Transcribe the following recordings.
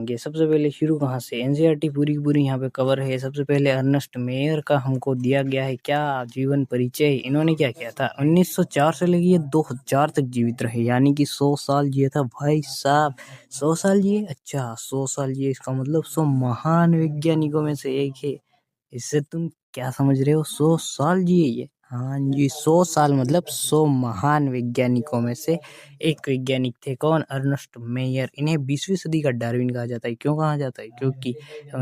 सबसे पहले शुरू कहाँ से, एनसीईआरटी पूरी की पूरी यहाँ पे कवर है। सबसे पहले अर्नेस्ट मेयर का हमको दिया गया है क्या जीवन परिचय। इन्होंने क्या किया था, 1904 से लेके 2000 तक जीवित रहे, यानी कि 100 साल जिए था भाई साहब। 100 साल जिए, अच्छा 100 साल जिए, इसका मतलब 100 महान वैज्ञानिकों में से एक है। इससे तुम क्या समझ रहे हो, 100 साल जिए ये। हाँ जी, 100 साल मतलब 100 महान वैज्ञानिकों में से एक वैज्ञानिक थे। कौन, अर्नेस्ट मेयर। इन्हें 20वीं सदी का डार्विन कहा जाता है। क्यों कहा जाता है, क्योंकि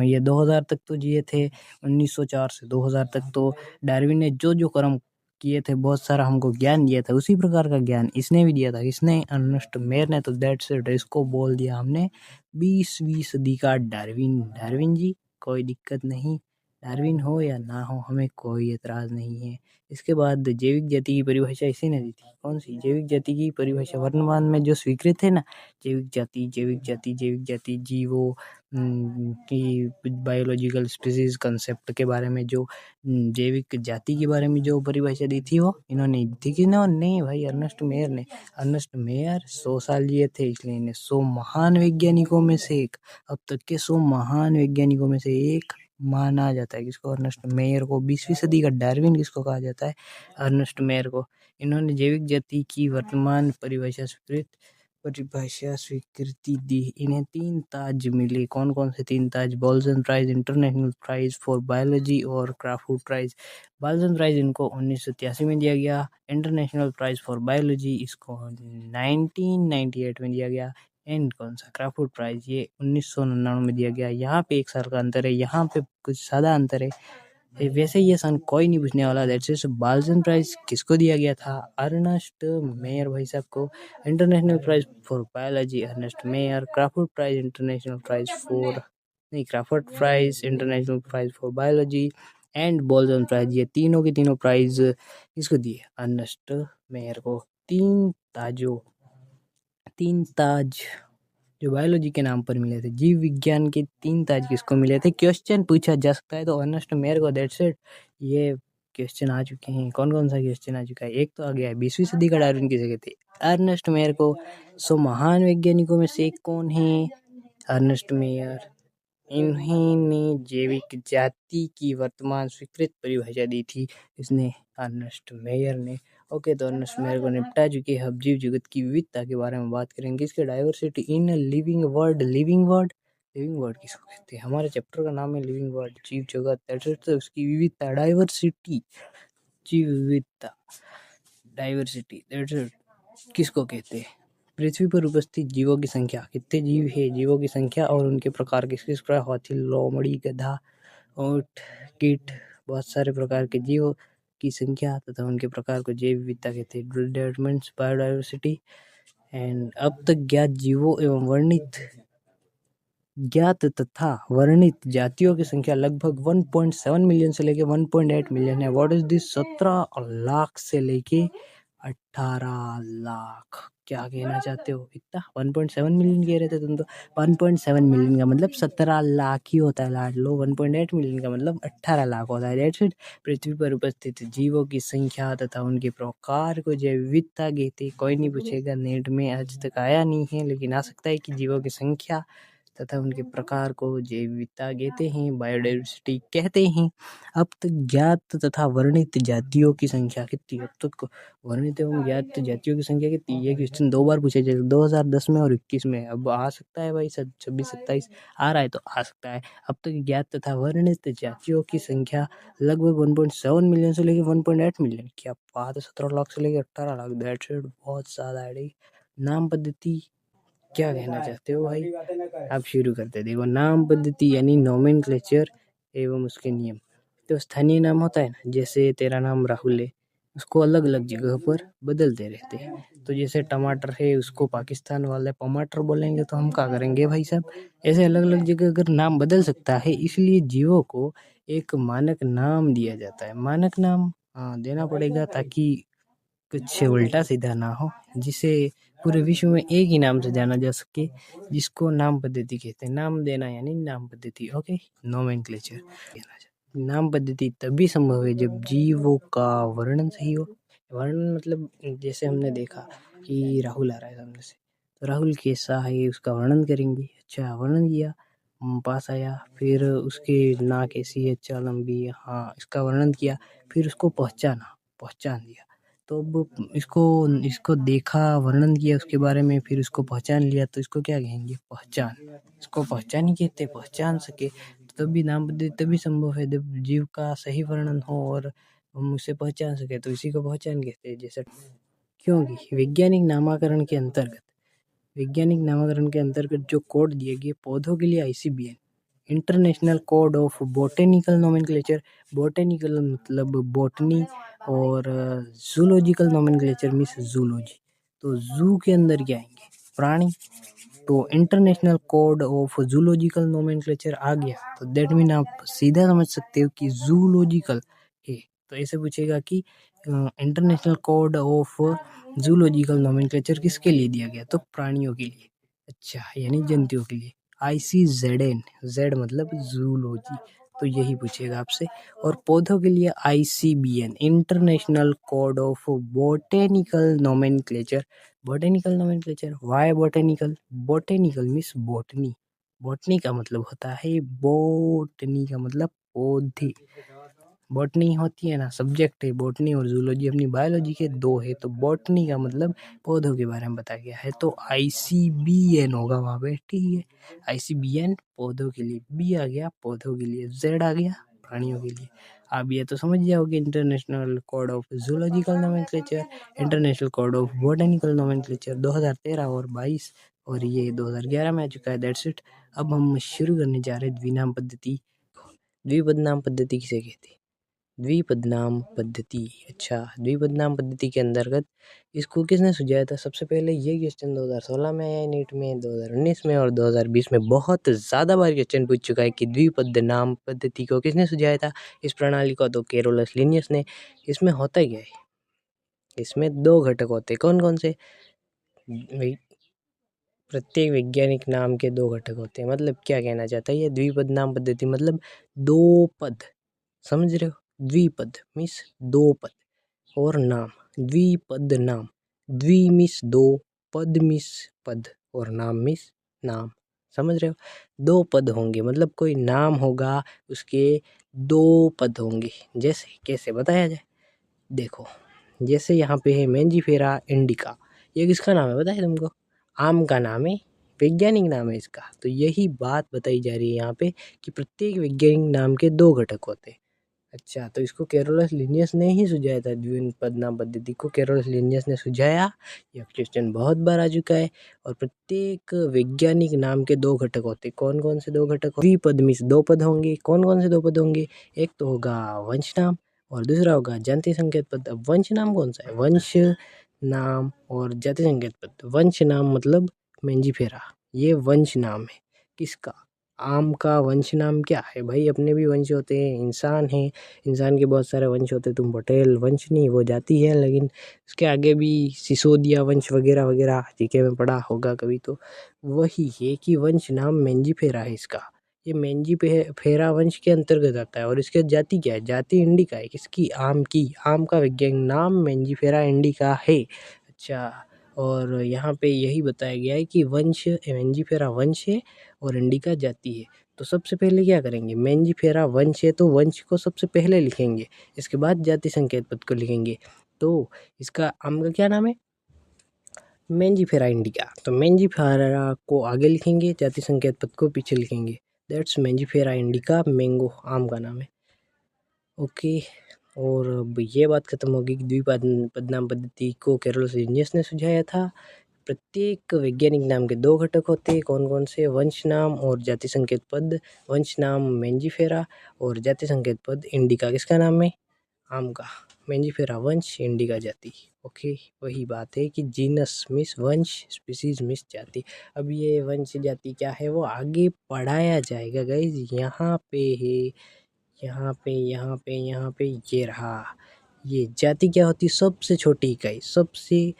ये 2000 तक तो जिए थे, 1904 से 2000 तक। तो डार्विन ने जो जो कर्म किए थे, बहुत सारा हमको ज्ञान दिया था, उसी प्रकार का ज्ञान इसने भी दिया था। इसने, अर्नेस्ट मेयर ने। तो दैट्स इट, इसको बोल दिया हमने 20वीं सदी का डार्विन। डार्विन जी कोई दिक्कत नहीं, डार्विन हो या ना हो हमें कोई एतराज़ नहीं है। इसके बाद जैविक जाति की परिभाषा इसी ने दी थी। कौन सी जैविक जाति की परिभाषा, वर्तमान में जो स्वीकृत है ना, जैविक जाति, जैविक जाति, जैविक जाति जीवो की बायोलॉजिकल स्पीसीज कंसेप्ट के बारे में जो जैविक जाति के बारे में जो परिभाषा दी थी, वो इन्होंने दी थी कि ना, नहीं भाई, अर्नेस्ट मेयर ने। अर्नेस्ट मेयर 100 साल जिए थे, इसलिए इन्हें 100 महान वैज्ञानिकों में से एक, अब तक के 100 महान वैज्ञानिकों में से एक माना जाता है। किसको, अर्नेस्ट मेयर को। 20वीं सदी का डार्विन किसको कहा जाता है, अर्नेस्ट मेयर को। इन्होंने जैविक जाति की वर्तमान परिभाषा स्वीकृति दी। इन्हें 3 ताज मिले। कौन कौन से 3 ताज, Balzan prize, international prize for biology और क्राफूड प्राइज। बोल्जन प्राइज इनको 1983 में दिया गया। इंटरनेशनल प्राइज फॉर बायोलॉजी इसको 1998 में दिया गया। एंड कौन सा, क्राफूड प्राइज, ये 1999 में दिया गया। यहाँ पे 1 साल का अंतर है, यहाँ पे कुछ ज़्यादा अंतर है। वैसे ये सन कोई नहीं पूछने वाला। That's it. बोल्जन प्राइज किसको दिया गया था, अर्नेस्ट मेयर भाई साहब को। International prize for biology Ernest Mayr. Crafoord prize international prize for, नहीं, Crafoord prize international prize for biology and Balzan prize, ये तीनों के तीनों प्राइज किसको दिए, अर्नेस्ट मेयर को। 3 ताज जो बायोलॉजी के नाम पर मिले थे, जीव विज्ञान के 3 ताज किसको मिले थे, क्वेश्चन पूछा जा सकता है तो अर्नेस्ट मेयर को। That's it. ये क्वेश्चन आ चुके हैं। कौन कौन सा क्वेश्चन आ चुका है, एक तो आ गया है 20वीं सदी का डार्विन किसे कहते हैं, अर्नेस्ट मेयर को। 100 महान वैज्ञानिकों में से एक कौन है, अर्नेस्ट मेयर। इन्होंने जैविक जाति की वर्तमान स्वीकृत परिभाषा दी थी, इसने, अर्नेस्ट मेयर ने। ओके, तो अर्नेस्ट मेयर को निपटा चुके हैं। अब जीव जगत की विविधता के बारे में बात करेंगे। इसके diversity in living world. Living world, living world किसको कहते हैं, हमारे चैप्टर का नाम है लिविंग वर्ल्ड, जीव जगत। तो उसकी विविधता, डाइवर्सिटी, जीव विविधता, डाइवर्सिटी, किसको कहते हैं, पृथ्वी पर उपस्थित जीवों की संख्या। कितने जीव है, जीवों की संख्या और उनके प्रकार किस किस प्रकार, हाथी, लोमड़ी, गधा, ऊंट, कीट, बहुत सारे प्रकार के जीवों की संख्या तथा उनके प्रकार को जैव विविधता कहते हैं, डेवलपमेंट्स, बायोडाइवर्सिटी। एंड अब तक ज्ञात जीवों एवं ज्ञात तथा वर्णित जातियों की संख्या लगभग 1.7 मिलियन से लेके 1.8 मिलियन है। व्हाट इज दिस, 17 लाख से लेके 18 लाख। क्या कहना चाहते हो, इतना 1.7 मिलियन कह रहे थे तुम तो। 1.7 मिलियन का मतलब 17 लाख ही होता है लाड लो। 1.8 मिलियन का मतलब 18 लाख होता है। That's it. पृथ्वी पर उपस्थित जीवों की संख्या तथा उनके प्रकार को जैव विविधता कहते। कोई नहीं पूछेगा, नेट में आज तक आया नहीं है, लेकिन आ सकता है कि जीवों की संख्या तथा उनके प्रकार को जैव विविधता कहते हैं, बायोडाइवर्सिटी कहते हैं। अब तक ज्ञात तथा वर्णित जातियों की संख्या कितनी, अब तक वर्णित एवं ज्ञात जातियों की संख्या कितनी, ये क्वेश्चन 2 बार पूछे जाए, 2010 में और 21 में। अब आ सकता है भाई, 26-27 आ रहा है तो आ सकता है। अब तक ज्ञात तथा वर्णित जातियों की संख्या लगभग 1.7 मिलियन से लेकर 1.8 मिलियन। क्या बात है, 17 लाख से लेकर 18 लाख। दैट्स इट, बहुत ज़्यादा है। नाम पद्धति, क्या कहना चाहते हो भाई, आप शुरू करते। देखो, नाम पद्धति यानी नोमेनक्लेचर एवं उसके नियम। तो स्थानीय नाम होता है ना, जैसे तेरा नाम राहुल है, उसको अलग अलग जगह पर बदलते रहते हैं। तो जैसे टमाटर है, उसको पाकिस्तान वाले टमाटर बोलेंगे तो हम क्या करेंगे भाई साहब। ऐसे अलग अलग जगह अगर नाम बदल सकता है, इसलिए जीवों को एक मानक नाम दिया जाता है। मानक नाम देना पड़ेगा ताकि कुछ उल्टा सीधा ना हो, जिसे पूरे विश्व में एक ही नाम से जाना जा सके, जिसको नाम पद्धति कहते हैं। नाम देना यानी नाम पद्धति। Okay, nomenclature. नाम पद्धति तभी संभव है जब जीवों का वर्णन सही हो। वर्णन मतलब जैसे हमने देखा कि राहुल आ रहा है सामने से, तो राहुल कैसा है उसका वर्णन करेंगे। अच्छा, वर्णन किया, पास आया। फिर उसके नाक कैसी है, अच्छा लंबी, हाँ इसका वर्णन किया। फिर उसको पहचान दिया। तो अब इसको देखा, वर्णन किया उसके बारे में, फिर उसको पहचान लिया, तो इसको क्या कहेंगे, पहचान। इसको पहचान ही कहते, पहचान सके तो तभी नाम पद्धति तभी संभव है जब जीव का सही वर्णन हो और हम उसे पहचान सके, तो इसी को पहचान कहते हैं। जैसे क्योंकि वैज्ञानिक नामकरण के अंतर्गत जो कोड दिए गए पौधों के लिए ICBN, international code of botanical nomenclature. Botanical मतलब बॉटनी, और जूलॉजिकल नोमेनक्लेचर मीन्स जूलॉजी। तो जू के अंदर क्या आएंगे, प्राणी। तो international code of zoological nomenclature आ गया, तो दैट मीन आप सीधा समझ सकते हो कि जूलॉजिकल है। तो ऐसे पूछेगा कि international code of zoological nomenclature किसके लिए दिया गया, तो प्राणियों के लिए, अच्छा यानी जंतुओं के लिए। ICZN, जेड मतलब जूलॉजी, तो यही पूछेगा आपसे। और पौधों के लिए ICBN, international code of botanical nomenclature. Botanical nomenclature, why botanical, botanical means botany. Botany का मतलब होता है, बोटनी का मतलब पौधे। बॉटनी होती है ना, सब्जेक्ट है, बॉटनी और जूलॉजी अपनी बायोलॉजी के दो है, तो बॉटनी का मतलब पौधों के बारे में बताया गया है, तो ICBN होगा वहाँ पे, ठीक है। ICBN पौधों के लिए, बी आ गया पौधों के लिए, जेड आ गया प्राणियों के लिए। आप ये तो समझ जाओगे, international code of zoological nomenclature, international code of botanical nomenclature 2013 और 22, और ये 2011 में आ चुका है। That's it. अब हम शुरू करने जा रहे हैं द्विनाम पद्धति। द्विपदनाम पद्धति किसे कहते हैं, द्विपदनाम पद्धति। अच्छा, द्विपदनाम पद्धति के अंतर्गत इसको किसने सुझाया था, सबसे पहले ये क्वेश्चन 2016 में आया नीट में, 2019 में और 2020 में बहुत ज़्यादा बार क्वेश्चन पूछ चुका है कि द्विपदनाम पद्धति को किसने सुझाया था, इस प्रणाली को, तो कैरोलस लिनियस ने। इसमें होता क्या है, इसमें दो घटक होते हैं, कौन कौन से, प्रत्येक वैज्ञानिक नाम के दो घटक होते हैं। मतलब क्या कहना चाहता है ये द्विपदनाम पद्धति, मतलब दो पद, समझ रहे हो, द्विपद मीन्स दो पद, और नाम, द्विपद नाम, द्वि मीन्स दो, पद मीन्स पद, और नाम मीन्स नाम, समझ रहे हो। दो पद होंगे मतलब कोई नाम होगा, उसके दो पद होंगे। जैसे कैसे बताया जाए, देखो जैसे यहाँ पे है मेंजीफेरा इंडिका, ये किसका नाम है बताइए तुमको, आम का नाम है, वैज्ञानिक नाम है इसका। तो यही बात बताई जा रही है यहाँ पे कि प्रत्येक वैज्ञानिक नाम के दो घटक होते हैं। अच्छा, तो इसको कैरोलस लिनियस ने ही सुझाया था, द्विपदनाम पद्धति को कैरोलस लिनियस ने सुझाया। यह क्वेश्चन बहुत बार आ चुका है। और प्रत्येक वैज्ञानिक नाम के दो घटक होते, कौन कौन से दो घटक, द्विपद मीन्स दो पद होंगे, कौन कौन से दो पद होंगे, एक तो होगा वंश नाम और दूसरा होगा जाति संकेत पद। अब वंश नाम कौन सा है, वंश नाम और जाति संकेत पद। वंश नाम मतलब मेंजीफेरा, ये वंश नाम है किसका, आम का। वंश नाम क्या है भाई, अपने भी वंश होते हैं, इंसान है, इंसान के बहुत सारे वंश होते हैं। तुम पटेल वंश नहीं, वो जाति है, लेकिन उसके आगे भी सिसोदिया वंश वगैरह वगैरह जीके में पढ़ा होगा कभी, तो वही है कि वंश नाम मेंजीफेरा है इसका। ये मेंजीफेरा वंश के अंतर्गत आता है। और इसकी जाति क्या है, जाति इंडिका है, किसकी, आम की। आम का वैज्ञानिक नाम मेंजीफेरा इंडिका है। अच्छा, और यहाँ पे यही बताया गया है कि वंश मेंजीफेरा वंश है और इंडिका जाति है। तो सबसे पहले क्या करेंगे, मेंजीफेरा वंश है तो वंश को सबसे पहले लिखेंगे, इसके बाद जाति संकेत पद को लिखेंगे। तो इसका आम का क्या नाम है, मेंजीफेरा इंडिका। तो मेंजीफेरा को आगे लिखेंगे, जाति संकेत पद को पीछे लिखेंगे। दैट्स मेंजीफेरा इंडिका, मैंगो आम का नाम है। ओके, और अब ये बात खत्म होगी कि द्विपदनाम पद्धति को कैरोलस लिनियस ने सुझाया था। प्रत्येक वैज्ञानिक नाम के दो घटक होते हैं, कौन कौन से, वंश नाम और जाति संकेत पद। वंश नाम मेंजीफेरा और जाति संकेत पद इंडिका, किसका नाम है, आम का। मेंजीफेरा वंश, इंडिका जाति। ओके, वही बात है कि जीनस मिस वंश, स्पीसीज मिस जाति। अब ये वंश जाति क्या है वो आगे पढ़ाया जाएगा गाइज। यहाँ पे है, यहाँ पे, यहाँ पे, यहाँ पे ये रहा। ये जाति क्या होती है, सबसे छोटी इकाई, सबसे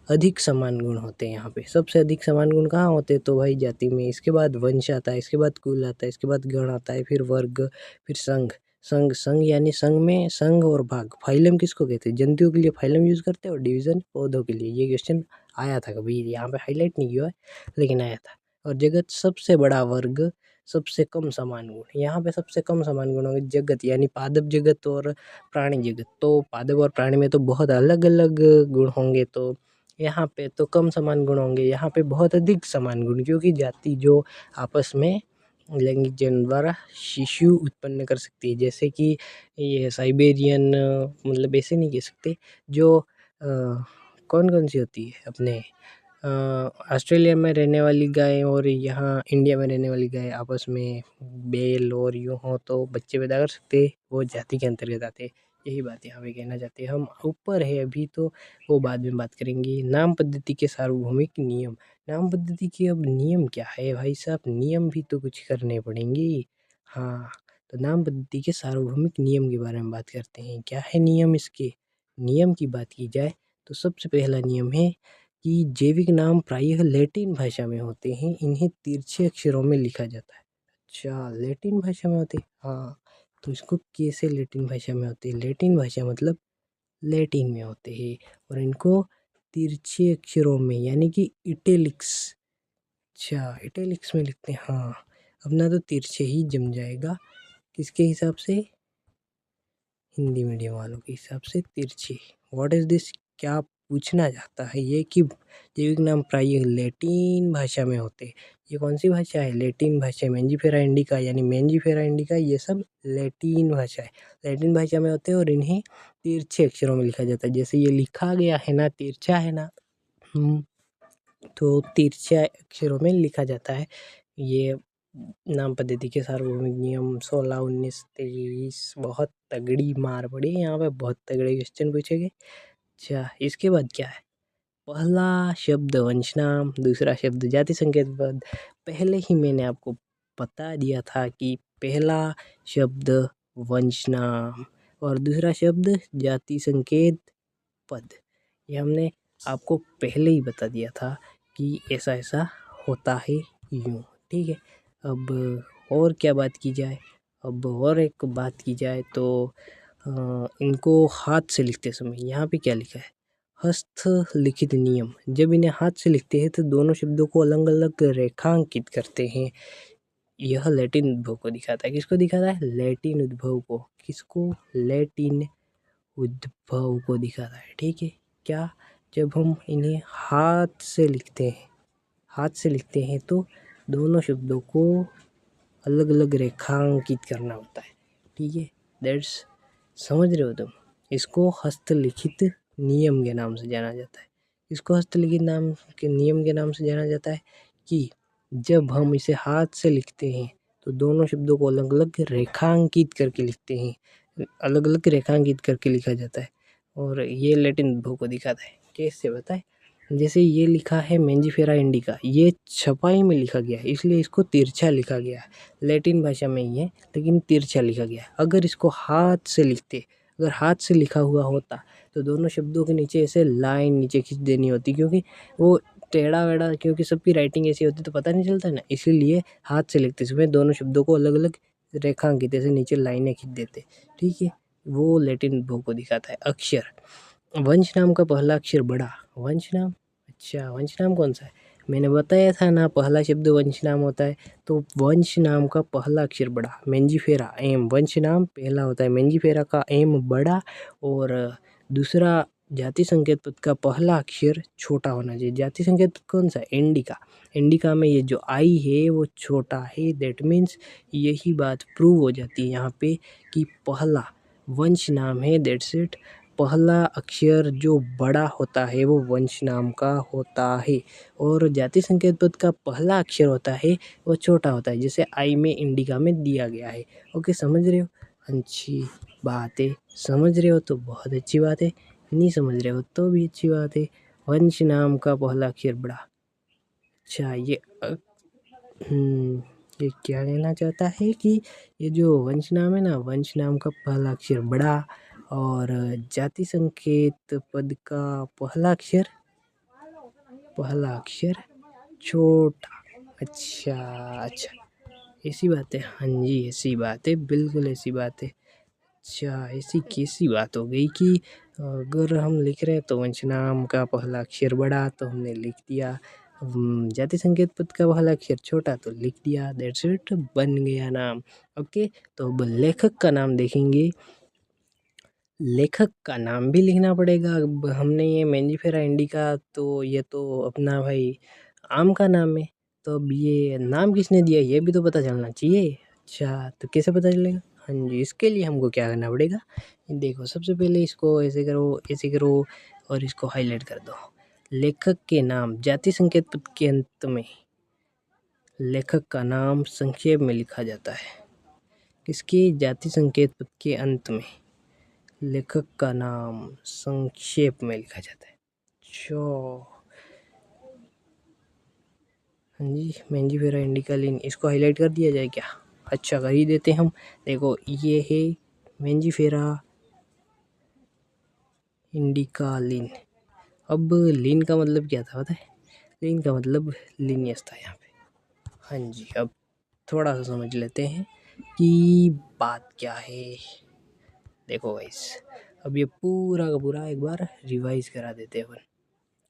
अधिक समान गुण होते हैं यहाँ पे। सबसे अधिक समान गुण कहाँ होते हैं, तो भाई जाति में। इसके बाद वंश आता है, इसके बाद कुल आता है, इसके बाद गण आता है, फिर वर्ग, फिर संघ। संघ, संघ यानी संघ में संघ और भाग। फाइलम किसको कहते हैं? जंतुओं के लिए फाइलम यूज़ करते हैं और डिवीज़न पौधों के लिए। ये क्वेश्चन आया था कभी, यहाँ पे हाईलाइट नहीं किया है लेकिन आया था। और जगत सबसे बड़ा वर्ग, सबसे कम समान गुण। यहाँ पे सबसे कम समान गुण होंगे जगत यानी पादप जगत और प्राणी जगत। तो पादप और प्राणी में तो बहुत अलग अलग गुण होंगे, तो यहाँ पे तो कम समान गुण होंगे, यहाँ पे बहुत अधिक समान गुण, क्योंकि जाति जो आपस में लैंगिक जन्म द्वारा शिशु उत्पन्न कर सकती है। जैसे कि ये साइबेरियन, मतलब ऐसे नहीं कह सकते, जो कौन कौन सी होती है अपने ऑस्ट्रेलिया में रहने वाली गाय और यहाँ इंडिया में रहने वाली गाय आपस में बेल और यूँ हो तो बच्चे पैदा कर सकते, वो जाति के अंतर्गत आते। यही बात यहाँ पे कहना चाहते हैं। हम ऊपर है अभी, तो वो बाद में बात करेंगे। नाम पद्धति के सार्वभौमिक नियम। नाम पद्धति के अब नियम क्या है भाई साहब? नियम भी तो कुछ करने पड़ेंगे। हाँ, तो नाम पद्धति के सार्वभौमिक नियम के बारे में बात करते हैं। क्या है नियम इसके? नियम की बात की जाए तो सबसे पहला नियम है कि जैविक नाम प्रायः लैटिन भाषा में होते हैं, इन्हें तिरछे अक्षरों में लिखा जाता है। अच्छा, लैटिन भाषा में होते हैं। हाँ, तो इसको कैसे लैटिन भाषा में होते हैं? लैटिन भाषा मतलब लैटिन में होते हैं और इनको तिरछे अक्षरों में यानी कि इटैलिक्स, अच्छा इटैलिक्स में लिखते हैं। हाँ, अपना तो तिरछे ही जम जाएगा। किसके हिसाब से? हिंदी मीडियम वालों के हिसाब से तिरछे। What is this? क्या पूछना चाहता है ये कि जैविक नाम प्रायः लैटिन भाषा में होते हैं। ये कौन सी भाषा है? लैटिन भाषा। मेंजिफेरा इंडिका यानी मेंजिफेरा इंडिका, ये सब लैटिन भाषा है। लैटिन भाषा में होते हैं और इन्हें तिरछे अक्षरों में लिखा जाता है। जैसे ये लिखा गया है ना, तिरछा है ना, तो तिरछे अक्षरों में लिखा जाता है। ये नाम पद्धति के सार्वभौमिक नियम 16, 19, 23 बहुत तगड़ी मार पड़ी यहाँ पे, बहुत तगड़े क्वेश्चन पूछे गए। अच्छा, इसके बाद क्या है? पहला शब्द वंशनाम, दूसरा शब्द जाति संकेत पद। पहले ही मैंने आपको बता दिया था कि पहला शब्द वंशनाम और दूसरा शब्द जाति संकेत पद। ये हमने आपको पहले ही बता दिया था कि ऐसा ऐसा होता है यूँ, ठीक है। अब और क्या बात की जाए? अब और एक बात की जाए तो इनको हाथ से लिखते समय यहाँ पे क्या लिखा है? हस्तलिखित नियम। जब इन्हें हाथ से लिखते हैं तो दोनों शब्दों को अलग अलग रेखांकित करते हैं। यह लैटिन उद्भव को दिखाता है। किसको दिखाता है? लैटिन उद्भव को। किसको? लैटिन उद्भव को दिखाता है, ठीक है। क्या? जब हम इन्हें हाथ से लिखते हैं, हाथ से लिखते हैं तो दोनों शब्दों को अलग अलग रेखांकित करना होता है, ठीक है। दैट्स, समझ रहे हो तुम? इसको हस्तलिखित नियम के नाम से जाना जाता है। इसको हस्तलिखित नाम के नियम के नाम से जाना जाता है कि जब हम इसे हाथ से लिखते हैं तो दोनों शब्दों को अलग अलग रेखांकित करके लिखते हैं, अलग अलग रेखांकित करके लिखा जाता है। और ये लैटिन उद्भव को दिखाता है। कैसे बताए? जैसे ये लिखा है मेंजिफेरा इंडिका, ये छपाई में लिखा गया है इसलिए इसको तिरछा लिखा गया है। लैटिन भाषा में ही है लेकिन तिरछा लिखा गया है। अगर इसको हाथ से लिखते, अगर हाथ से लिखा हुआ होता तो दोनों शब्दों के नीचे ऐसे लाइन नीचे खींच देनी होती, क्योंकि वो टेढ़ा वेढ़ा, क्योंकि सबकी राइटिंग ऐसी होती तो पता नहीं चलता ना, इसीलिए हाथ से लिखते समय दोनों शब्दों को अलग अलग रेखांकित ऐसे नीचे लाइनें खींच देते, ठीक है। वो लैटिन उद्भव को दिखाता है। अक्षर, वंश नाम का पहला अक्षर बड़ा। वंश नाम, अच्छा वंश नाम कौन सा है? मैंने बताया था ना, पहला शब्द वंश नाम होता है। तो वंश नाम का पहला अक्षर बड़ा। मेंजिफेरा एम, वंश नाम पहला होता है, मेंजिफेरा का एम बड़ा, और दूसरा जाति संकेत पद का पहला अक्षर छोटा होना चाहिए। जाति संकेत पद कौन सा? इंडिका। इंडिका में ये जो आई है वो छोटा है। दैट मीन्स यही बात प्रूव हो जाती है यहाँ पे कि पहला वंश नाम है। That's it. पहला अक्षर जो बड़ा होता है वो वंश नाम का होता है, और जाति संकेत पद का पहला अक्षर होता है वो छोटा होता है, जैसे आई में इंडिका में दिया गया है। ओके, समझ रहे हो? अच्छी बात है। समझ रहे हो तो बहुत अच्छी बात है, नहीं समझ रहे हो तो भी अच्छी बात है। वंश नाम का पहला अक्षर बड़ा। अच्छा, ये क्या कहना चाहता है कि ये जो वंश नाम है ना, वंश नाम का पहला अक्षर बड़ा और जाति संकेत पद का पहला अक्षर छोटा। अच्छा अच्छा, ऐसी बात है। हाँ जी, ऐसी बात है, बिल्कुल ऐसी बात है। अच्छा, ऐसी कैसी बात हो गई कि अगर हम लिख रहे हैं तो वंश नाम का पहला अक्षर बड़ा तो हमने लिख दिया, जाति संकेत पद का पहला अक्षर छोटा तो लिख दिया, दैट्स इट, बन गया नाम। ओके, तो अब लेखक का नाम देखेंगे। लेखक का नाम भी लिखना पड़ेगा। अब हमने ये मेंजिफेरा इंडिका, तो ये तो अपना भाई आम का नाम है, तो अब ये नाम किसने दिया ये भी तो पता चलना चाहिए। अच्छा, तो कैसे पता चलेगा? हाँ जी, इसके लिए हमको क्या करना पड़ेगा, देखो सबसे पहले इसको ऐसे करो, ऐसे करो और इसको हाईलाइट कर दो। लेखक के नाम जाति संकेत पद के अंत में लेखक का नाम संक्षेप में लिखा जाता है। किसके? जाति संकेत पद के अंत में लेखक का नाम संक्षेप में लिखा जाता है। हाँ जी, मेंजिफेरा इंडिका लीन, इसको हाईलाइट कर दिया जाए क्या? अच्छा, कर ही देते हम। देखो ये है मेंजिफेरा इंडिका लीन। अब लीन का मतलब क्या था पता है? लीन का मतलब लीनियस था यहाँ पे। हाँ जी, अब थोड़ा सा समझ लेते हैं कि बात क्या है। देखो गाइस, अब ये पूरा का पूरा एक बार रिवाइज करा देते हैं अपन।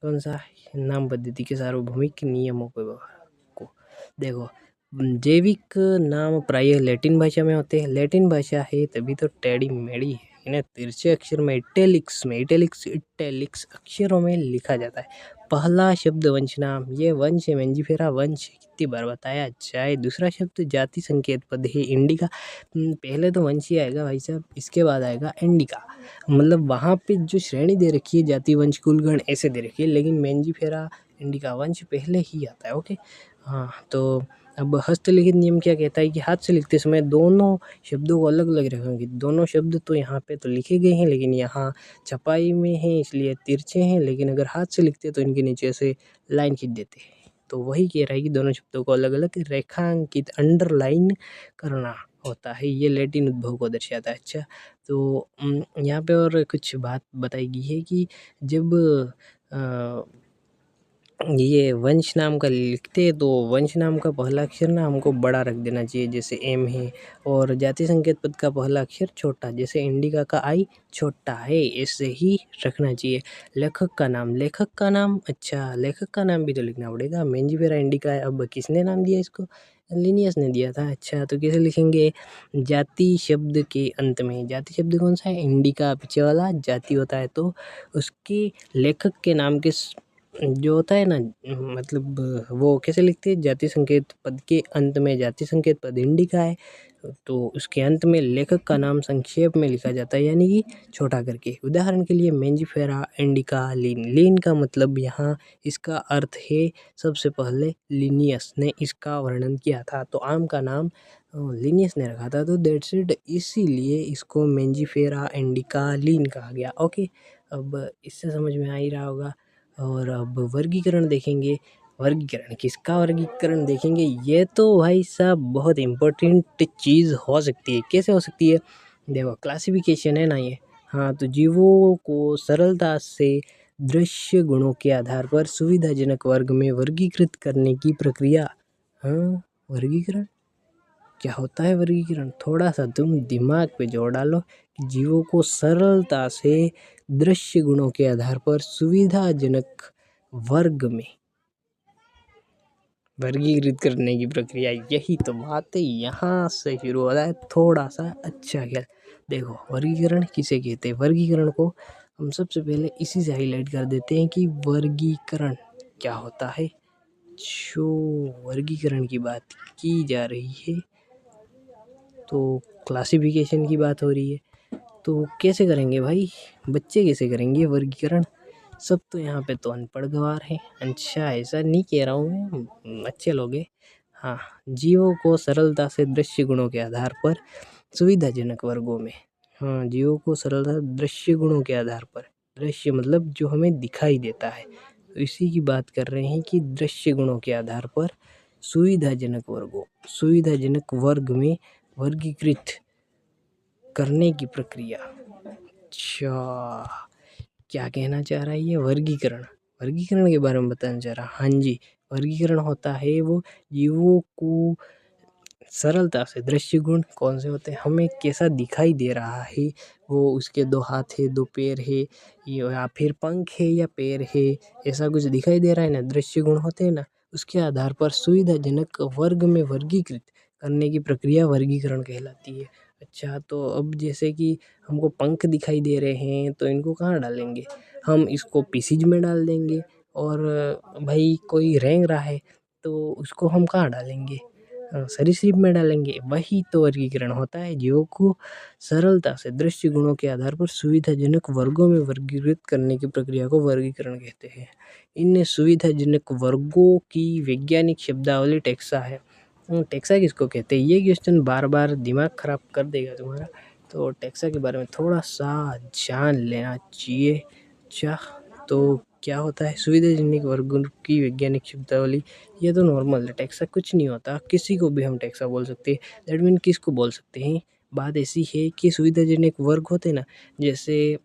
कौन सा? नाम पद्धति के सार्वभौमिक नियमों को। देखो, जैविक नाम प्रायः लैटिन भाषा में होते हैं। लैटिन भाषा है तभी तो टेढ़ी मेढ़ी है, इन्हें तिरछे अक्षर में इटैलिक्स अक्षरों में लिखा जाता है। पहला शब्द वंश नाम, ये वंश है, मेंजिफेरा वंश, कितनी बार बताया जाए। दूसरा शब्द जाति संकेत पद है इंडिका। पहले तो वंश ही आएगा भाई साहब, इसके बाद आएगा इंडिका। मतलब वहाँ पे जो श्रेणी दे रखी है जाति वंश कुलगण ऐसे दे रखी है, लेकिन मेंजिफेरा इंडिका वंश पहले ही आता है। ओके, हाँ, तो अब हस्तलिखित नियम क्या कहता है कि हाथ से लिखते समय दोनों शब्दों को अलग अलग रखेंगे। दोनों शब्द तो यहाँ पे तो लिखे गए हैं, लेकिन यहाँ छपाई में है इसलिए तिरछे हैं, लेकिन अगर हाथ से लिखते तो इनके नीचे से लाइन खींच देते हैं। तो वही कह रहा है कि दोनों शब्दों को अलग अलग रेखांकित अंडरलाइन करना होता है, ये लैटिन उद्भव को दर्शाता है। अच्छा, तो यहाँ पे और कुछ बात बताई गई है कि जब ये वंश नाम का लिखते हैं तो वंश नाम का पहला अक्षर ना हमको बड़ा रख देना चाहिए, जैसे एम है, और जाति संकेत पद का पहला अक्षर छोटा, जैसे इंडिका का आई छोटा है, ऐसे ही रखना चाहिए। लेखक का नाम, अच्छा लेखक का नाम भी तो लिखना पड़ेगा। मेंजिफेरा इंडिका है, अब किसने नाम दिया इसको? लिनियस ने दिया था। अच्छा, तो कैसे लिखेंगे? जाति शब्द के अंत में, जाति शब्द कौन सा है? इंडिका, पीछे वाला जाति होता है, तो उसके लेखक के नाम के जो होता है ना, मतलब वो कैसे लिखते हैं? जाति संकेत पद के अंत में, जाति संकेत पद इंडिका है तो उसके अंत में लेखक का नाम संक्षेप में लिखा जाता है, यानी कि छोटा करके। उदाहरण के लिए मेंजिफेरा इंडिका लीन, लीन का मतलब यहाँ इसका अर्थ है, सबसे पहले लिनियस ने इसका वर्णन किया था, तो आम का नाम लिनियस ने रखा था, तो दैट्स इट, इसीलिए इसको मेंजिफेरा इंडिका लीन कहा गया। ओके, अब इससे समझ में आ ही रहा होगा। और अब वर्गीकरण देखेंगे। वर्गीकरण, किसका वर्गीकरण देखेंगे? ये तो भाई साहब बहुत इम्पोर्टेंट चीज़ हो सकती है। कैसे हो सकती है? देखो, क्लासिफिकेशन है ना ये। हाँ, तो जीवों को सरलता से दृश्य गुणों के आधार पर सुविधाजनक वर्ग में वर्गीकृत करने की प्रक्रिया। हाँ, वर्गीकरण क्या होता है? वर्गीकरण थोड़ा सा तुम दिमाग पे जोर डालो कि जीवों को सरलता से दृश्य गुणों के आधार पर सुविधाजनक वर्ग में वर्गीकृत करने की प्रक्रिया, यही तो बात है, यहाँ से शुरू होता है थोड़ा सा अच्छा ख्याल। देखो, वर्गीकरण किसे कहते हैं? वर्गीकरण को हम सबसे पहले इसी से हाईलाइट कर देते हैं कि वर्गीकरण क्या होता है। जो वर्गीकरण की बात की जा रही है तो क्लासिफिकेशन की बात हो रही है, तो कैसे करेंगे भाई? बच्चे कैसे करेंगे वर्गीकरण? सब तो यहाँ पे तो अनपढ़ गवार है। अच्छा, ऐसा नहीं कह रहा हूँ मैं, अच्छे लोग हैं। हाँ, जीवों को सरलता से दृश्य गुणों के आधार पर सुविधाजनक वर्गों में, हाँ, जीवों को सरलता दृश्य गुणों के आधार पर, दृश्य मतलब जो हमें दिखाई देता है, तो इसी की बात कर रहे हैं कि दृश्य गुणों के आधार पर सुविधाजनक वर्ग में वर्गीकृत करने की प्रक्रिया। अच्छा, क्या कहना चाह रहा है ये? वर्गीकरण के बारे में बताना चाह रहा। हाँ जी, वर्गीकरण होता है वो जीवों को सरलता से दृश्य गुण कौन से होते हैं, हमें कैसा दिखाई दे रहा है, वो उसके 2 हाथ है, 2 पैर है, या फिर पंख है या पैर है, ऐसा कुछ दिखाई दे रहा है ना, दृश्य गुण होते हैं ना, उसके आधार पर सुविधाजनक वर्ग में वर्गीकृत करने की प्रक्रिया वर्गीकरण कहलाती है। अच्छा, तो अब जैसे कि हमको पंख दिखाई दे रहे हैं तो इनको कहाँ डालेंगे, हम इसको पीसीज में डाल देंगे। और भाई कोई रेंग रहा है तो उसको हम कहाँ डालेंगे, सरीसृप में डालेंगे। वही तो वर्गीकरण होता है, जीवों को सरलता से दृश्य गुणों के आधार पर सुविधाजनक वर्गों में वर्गीकृत करने की प्रक्रिया को वर्गीकरण कहते हैं। इन सुविधाजनक वर्गों की वैज्ञानिक शब्दावली टैक्सा है। टैक्सा किसको कहते हैं, ये क्वेश्चन बार बार दिमाग खराब कर देगा तुम्हारा, तो टैक्सा के बारे में थोड़ा सा जान लेना चाहिए। अच्छा, तो क्या होता है सुविधाजनक वर्गों की वैज्ञानिक शब्दावली, ये तो नॉर्मल है, टैक्सा कुछ नहीं होता, किसी को भी हम टैक्सा बोल सकते हैं। दैट मीन किसको बोल सकते हैं, बात ऐसी है कि सुविधाजनक वर्ग होते हैं ना, जैसे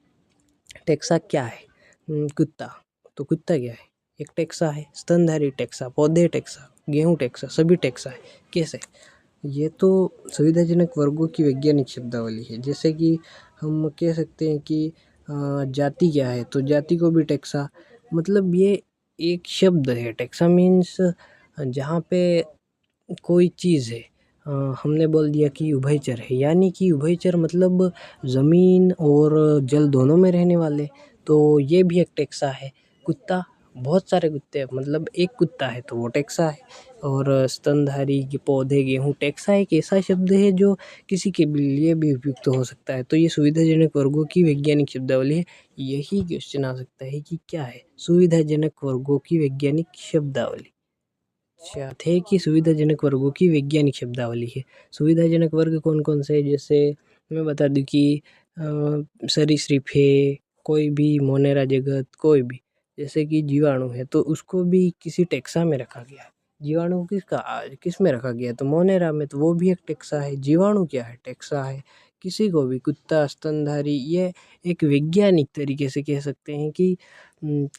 टैक्सा क्या है, कुत्ता, तो कुत्ता क्या है, एक टैक्सा है, स्तनधारी टैक्सा, पौधे टैक्सा, गेहूँ टैक्सा, सभी टैक्सा है। कैसे, ये तो सुविधाजनक वर्गों की वैज्ञानिक शब्दावली है। जैसे कि हम कह सकते हैं कि जाति क्या है, तो जाति को भी टैक्सा, मतलब ये एक शब्द है। टैक्सा मीन्स जहाँ पे कोई चीज़ है, हमने बोल दिया कि उभयचर है, यानी कि उभयचर मतलब ज़मीन और जल दोनों में रहने वाले, तो ये भी एक टैक्सा है। कुत्ता, बहुत सारे कुत्ते हैं, मतलब एक कुत्ता है तो वो टैक्सा है। और स्तनधारी के पौधे, गेहूँ, टैक्सा एक ऐसा शब्द है जो किसी के भी लिए भी उपयुक्त हो सकता है। तो ये सुविधाजनक वर्गों की वैज्ञानिक शब्दावली है। यही क्वेश्चन आ सकता है कि क्या है सुविधाजनक वर्गों की वैज्ञानिक शब्दावली। अच्छा, थे कि सुविधाजनक वर्गों की वैज्ञानिक शब्दावली है। सुविधाजनक वर्ग कौन कौन से, जैसे मैं बता दूं कि सरीसृप है, कोई भी मोनेरा जगत, कोई भी, जैसे कि जीवाणु है तो उसको भी किसी टैक्सा में रखा गया है। जीवाणु किस में रखा गया है, तो मोनेरा में, तो वो भी एक टैक्सा है। जीवाणु क्या है, टैक्सा है। किसी को भी, कुत्ता, स्तनधारी, ये एक वैज्ञानिक तरीके से कह सकते हैं कि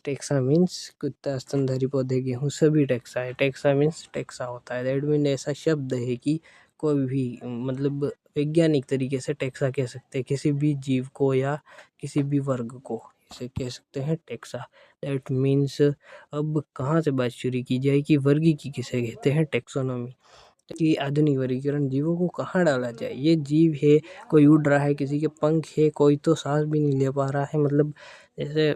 टैक्सा मीन्स कुत्ता, स्तनधारी, पौधे, गेहूँ, सभी टैक्सा है। टैक्सा मीन्स टैक्सा होता है। दैट मीन ऐसा शब्द है कि कोई भी, मतलब वैज्ञानिक तरीके से टैक्सा कह सकते हैं किसी भी जीव को या किसी भी वर्ग को, इसे कह सकते हैं टैक्सा। दैट मीन्स अब कहाँ से बात शुरू की जाए कि वर्गीकी किसे कहते हैं, टैक्सोनॉमी की आधुनिक वर्गीकरण। जीवों को कहाँ डाला जाए, ये जीव है, कोई उड़ रहा है, किसी के पंख है, कोई तो सांस भी नहीं ले पा रहा है, मतलब जैसे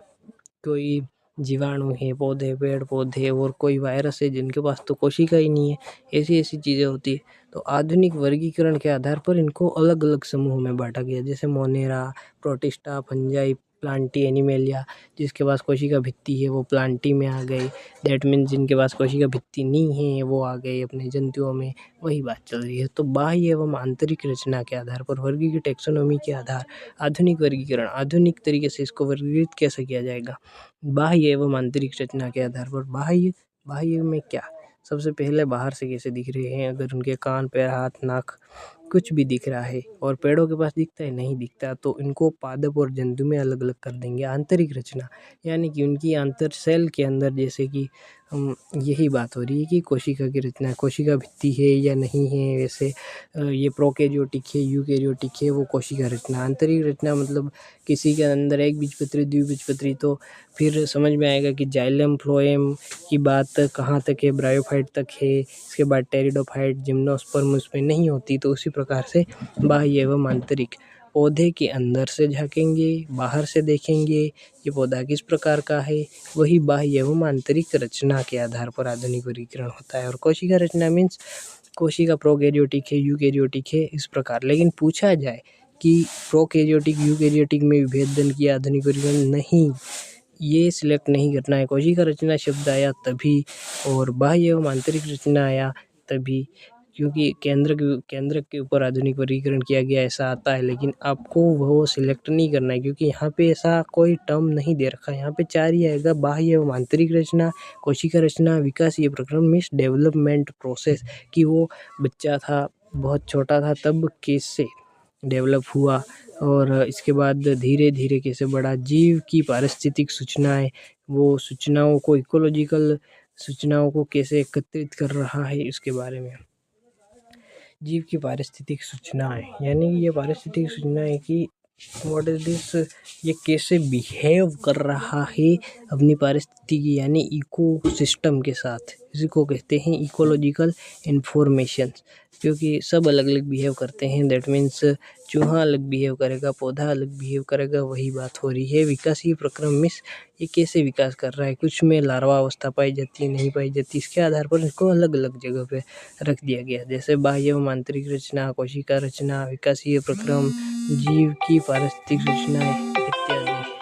कोई जीवाणु है, पौधे, पेड़ पौधे, और कोई वायरस है जिनके पास तो कोशिका ही नहीं है, ऐसी ऐसी चीज़ें होती है। तो आधुनिक वर्गीकरण के आधार पर इनको अलग अलग समूह में बांटा गया, जैसे Monera, protista, fungi, Plantae, animalia. जिसके पास कोशिका भित्ति है वो प्लांटी में आ गए। दैट मीन्स जिनके पास कोशिका भित्ति नहीं है वो आ गए अपने जंतुओं में। वही बात चल रही है। तो बाह्य एवं आंतरिक रचना के आधार पर वर्गीकृत की टैक्सोनॉमी के आधार, आधुनिक वर्गीकरण, आधुनिक तरीके से इसको वर्गीकृत कैसे किया जाएगा, बाह्य एवं आंतरिक रचना के आधार पर। बाह्य, बाह्य में क्या, सबसे पहले बाहर से कैसे दिख रहे हैं, अगर उनके कान, पैर, हाथ, नाक कुछ भी दिख रहा है, और पेड़ों के पास दिखता है, नहीं दिखता, तो इनको पादप और जंतु में अलग अलग कर देंगे। आंतरिक रचना यानी कि उनकी आंतर सेल के अंदर, जैसे कि यही बात हो रही है कि कोशिका की रचना, कोशिका भित्ति है या नहीं है, वैसे ये प्रोकैरियोटिक है, यूकैरियोटिक है, वो कोशिका रचना। आंतरिक रचना मतलब किसी के अंदर एक बीजपत्री, द्विबीजपत्री, तो फिर समझ में आएगा कि जाइलम फ्लोएम की बात कहाँ तक है, ब्रायोफाइट तक है, इसके बाद टेरिडोफाइट, जिम्नोस्पर्म उसमें नहीं होती। तो उसी प्रकार से बाह्य एवं आंतरिक, पौधे के अंदर से झाँकेंगे, बाहर से देखेंगे ये पौधा किस प्रकार का है, वही बाह्य एवं आंतरिक रचना के आधार पर आधुनिक वर्गीकरण होता है। और कोशिका रचना मीन्स कोशिका प्रोकैरियोटिक है, यूकैरियोटिक है, इस प्रकार। लेकिन पूछा जाए कि प्रोकैरियोटिक, यूकैरियोटिक में विभेदन किया आधुनिक वर्गीकरण, नहीं, ये सिलेक्ट नहीं करना है। कोशिका रचना शब्द आया तभी, और बाह्य एवं आंतरिक रचना आया तभी, क्योंकि केंद्र के ऊपर आधुनिक वर्गीकरण किया गया, ऐसा आता है। लेकिन आपको वो सिलेक्ट नहीं करना है, क्योंकि यहाँ पे ऐसा कोई टर्म नहीं दे रखा है। यहाँ पे 4 ही आएगा, बाह्य एवं आंतरिक रचना, कोशिका रचना, विकासीय प्रक्रम मीन्स डेवलपमेंट प्रोसेस, कि वो बच्चा था, बहुत छोटा था, तब कैसे डेवलप हुआ, और इसके बाद धीरे धीरे कैसे बढ़ा। जीव की पारिस्थितिक सूचनाएं, वो सूचनाओं को, इकोलॉजिकल सूचनाओं को कैसे एकत्रित कर रहा है, इसके बारे में। जीव की पारिस्थितिक सूचनाएं, यानी ये पारिस्थितिक सूचनाएं कि व्हाट इज दिस, ये कैसे बिहेव कर रहा है अपनी पारिस्थितिकी यानी इको सिस्टम के साथ। इसी को कहते हैं इकोलॉजिकल इंफॉर्मेशन, क्योंकि सब अलग अलग बिहेव करते हैं। दैट मीन्स चूहा अलग बिहेव करेगा, पौधा अलग बिहेव करेगा, वही बात हो रही है। विकासीय प्रक्रम मिस, ये कैसे विकास कर रहा है, कुछ में लार्वा अवस्था पाई जाती है, नहीं पाई जाती, इसके आधार पर इसको अलग अलग जगह पे रख दिया गया। जैसे बाह्य एवं आंतरिक रचना, कोशिका रचना, विकासीय प्रक्रम, जीव की पारिस्थितिक सूचनाएं इत्यादि।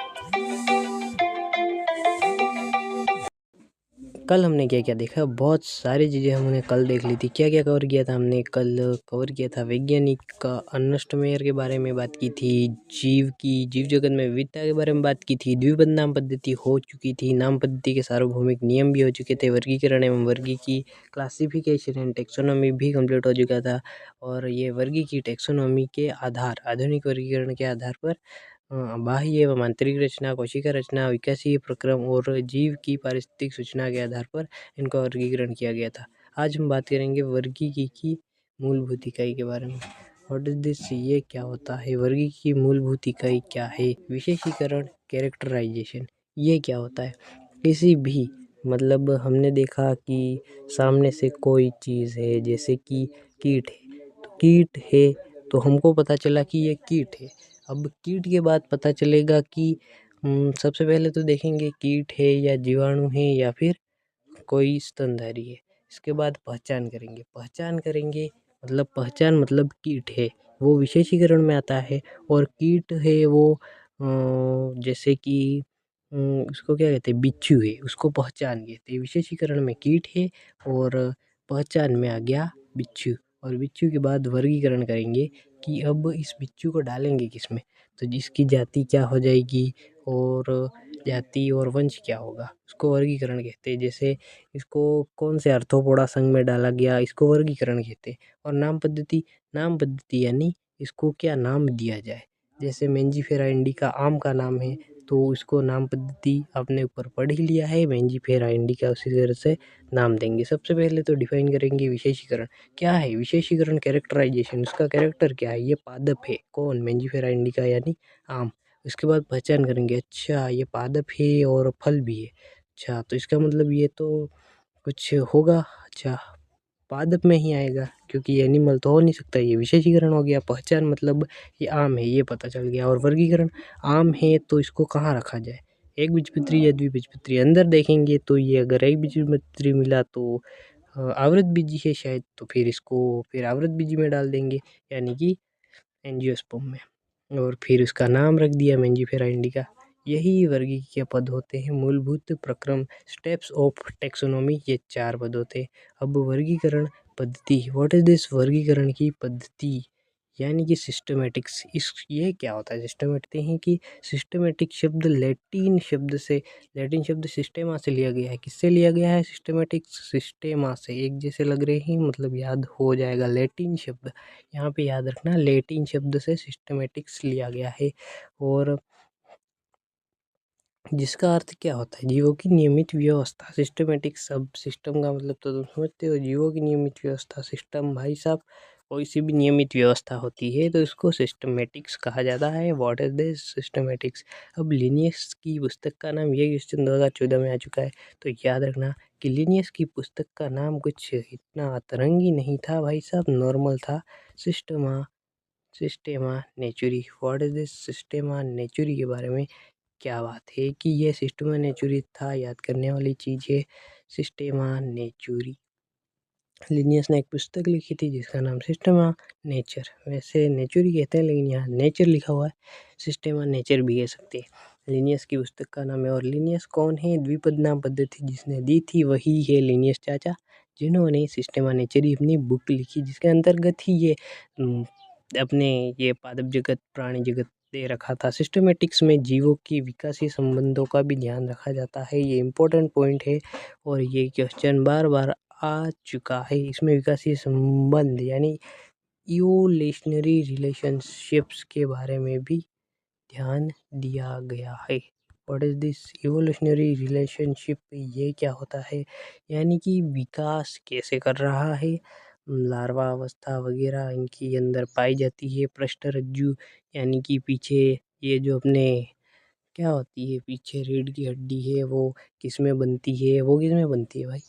कल हमने क्या क्या देखा, बहुत सारी चीज़ें हमने कल देख ली थी। क्या क्या कवर किया था हमने कल? कवर किया था वैज्ञानिक का अर्नस्ट के बारे में बात की थी, जीव जगत में विविधता के बारे में बात की थी, द्विपद नाम पद्धति हो चुकी थी, नाम पद्धति के सार्वभौमिक नियम भी हो चुके थे, वर्गीकरण एवं वर्गी की क्लासिफिकेशन एंड टेक्सोनॉमी भी कंप्लीट हो चुका था। और ये वर्गी की टेक्सोनॉमी के आधार, आधुनिक वर्गीकरण के आधार पर बाह्य एवं आंतरिक रचना, कोशिका रचना, विकासीय प्रक्रम और जीव की पारिस्थितिक सूचना के आधार पर इनका वर्गीकरण किया गया था। आज हम बात करेंगे वर्गीकी की मूलभूत इकाई के बारे में। व्हाट इज दिस, ये क्या होता है, वर्गीकी की मूलभूत इकाई क्या है? विशेषीकरण, कैरेक्टराइजेशन, ये क्या होता है? किसी भी, मतलब हमने देखा कि सामने से कोई चीज़ है, जैसे कि कीट है, तो कीट है तो हमको पता चला कि ये कीट है। अब कीट के बाद पता चलेगा कि सबसे पहले तो देखेंगे कीट है या जीवाणु है या फिर कोई स्तनधारी है। इसके बाद पहचान करेंगे मतलब पहचान मतलब कीट है वो विशेषीकरण में आता है, और कीट है वो जैसे कि उसको क्या कहते हैं, बिच्छू है, उसको पहचान कहते हैं। विशेषीकरण में कीट है और पहचान में आ गया बिच्छू। और बिच्छू के बाद वर्गीकरण करेंगे कि अब इस बिच्छू को डालेंगे किसमें, तो जिसकी जाति क्या हो जाएगी और जाति और वंश क्या होगा, उसको वर्गीकरण कहते हैं। जैसे इसको कौन से आर्थ्रोपोडा संघ में डाला गया, इसको वर्गीकरण कहते हैं। और नाम पद्धति यानी इसको क्या नाम दिया जाए। जैसे मेंजीफेरा इंडिका आम का नाम है, तो इसको नाम पद्धति आपने ऊपर पढ़ ही लिया है, मेंजीफेरा इंडिका, उसी तरह से नाम देंगे। सबसे पहले तो डिफाइन करेंगे विशेषीकरण क्या है। विशेषीकरण कैरेक्टराइजेशन, उसका कैरेक्टर क्या है, ये पादप है, कौन, मेंजीफेरा इंडिका यानी आम। उसके बाद पहचान करेंगे, अच्छा ये पादप है और फल भी है, अच्छा तो इसका मतलब ये तो कुछ होगा, अच्छा पादप में ही आएगा क्योंकि एनिमल तो हो नहीं सकता। ये विशेषीकरण हो गया। पहचान मतलब ये आम है, ये पता चल गया। और वर्गीकरण, आम है तो इसको कहाँ रखा जाए, एक बीजपत्री या द्विबीजपत्री। अंदर देखेंगे तो ये अगर एक बीजपत्री मिला तो आवृत बीजी है शायद, तो फिर इसको फिर आवृत बीजी में डाल देंगे यानी कि एंजियोस्पर्म में, और फिर उसका नाम रख दिया मेंजीफेरा इंडिका। यही वर्गीकीय के पद होते हैं। मूलभूत प्रक्रम, स्टेप्स ऑफ टेक्सोनॉमी, ये 4 पद होते हैं। अब वर्गीकरण पद्धति, व्हाट इज दिस, वर्गीकरण की पद्धति यानी कि सिस्टमेटिक्स। इस ये क्या होता है सिस्टमेटिक, हैं कि सिस्टमेटिक शब्द लैटिन शब्द सिस्टेमा से लिया गया है। किससे लिया गया है? सिस्टमेटिक्स, सिस्टेमा से। एक जैसे लग रहे हैं, मतलब याद हो जाएगा। लैटिन शब्द, यहाँ पे याद रखना, लैटिन शब्द से सिस्टमेटिक्स लिया गया है। और जिसका अर्थ क्या होता है, जीवों की नियमित व्यवस्था। सिस्टमेटिक, सब सिस्टम का मतलब तो तुम समझते हो, जीवों की नियमित व्यवस्था। सिस्टम भाई साहब, कोई सी भी नियमित व्यवस्था होती है तो इसको सिस्टमेटिक्स कहा जाता है। What is this systematics. अब लिनियस की पुस्तक का नाम, ये क्वेश्चन 2014 में आ चुका है, तो याद रखना कि लिनियस की पुस्तक का नाम कुछ इतना अतरंगी नहीं था भाई साहब, नॉर्मल था। सिस्टेमा नेचुरी। व्हाट इज दिस सिस्टेमा नेचुरी के बारे में क्या बात है कि ये सिस्टेमा नेचुरी था, याद करने वाली चीज़ है सिस्टेमा नेचुरी। लिनियस ने एक पुस्तक लिखी थी जिसका नाम सिस्टेमा नेचर, वैसे नेचुरी कहते हैं लेकिन यहाँ नेचर लिखा हुआ है, सिस्टेमा नेचर भी कह सकते हैं। लिनियस की पुस्तक का नाम है। और लिनियस कौन है? द्विपद नाम पद्धति जिसने दी थी वही है लिनियस चाचा, जिन्होंने सिस्टेमा नेचरी अपनी बुक लिखी, जिसके अंतर्गत ही ये अपने ये पादप जगत, प्राणी जगत दे रखा था। सिस्टमेटिक्स में जीवों की विकासीय संबंधों का भी ध्यान रखा जाता है, ये इम्पोर्टेंट पॉइंट है और ये क्वेश्चन बार बार आ चुका है। इसमें विकासीय संबंध यानी इवोल्यूशनरी रिलेशनशिप्स के बारे में भी ध्यान दिया गया है। What is this evolutionary relationship, ये क्या होता है, यानी कि विकास कैसे कर रहा है लार्वा अवस्था वगैरह इनकी अंदर पाई जाती है। पृष्ठरज्जु यानी कि पीछे ये जो अपने क्या होती है, पीछे रीढ़ की हड्डी है, वो किसमें बनती है? वो किसमें बनती है भाई?